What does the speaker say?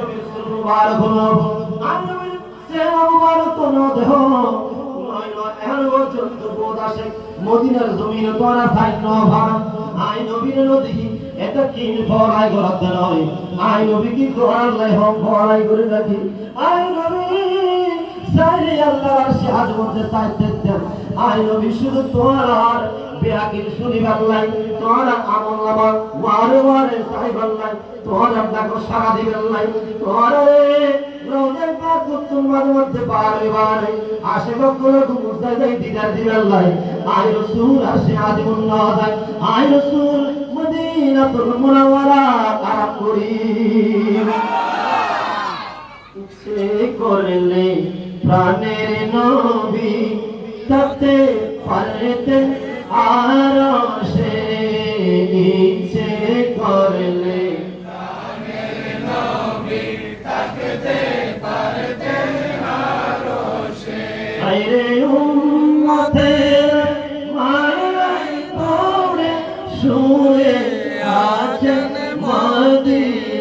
নবীর সুর মুবারক হলো আর নবীর চেহারা মুবারক কোন দেহ এখন পর্যন্ত বোধ আসে মদিনার জমিনে তোরা সাইন ভাড়া আই নবীর নদী এটা কি ফরাই করতে নয় আই নবী কি করার লাই হোক ফরাই করে রাখি আই নবী সাইরে আল্লাহর শাহাদ মধ্যে চাইতে দেন আই নবী শুধু তোমার বেয়াকিল শুনিবার লাই তোমার আমল নামা ওয়ারে ওয়ারে সাইবার লাই তোমার আপনাকে সারা দিবেন লাই তোমার রোজের পাক তোমার মধ্যে বারে বারে আসে বকল তো মুস্তাই যাই দিদার দিবেন লাই আই রাসূল আসে আদিমুন নাদাই আই রাসূল মদিনাতুল মুনাওয়ারা আরাম করি ইচ্ছে করলে প্রাণের নবী তাতে পারতেন আরো সে ইচ্ছে করলে প্রাণের নবী তাতে পারতেন আরো সে আরে উম্মতের মায়ায় পড়ে শুয়ে আছেন মদিনায়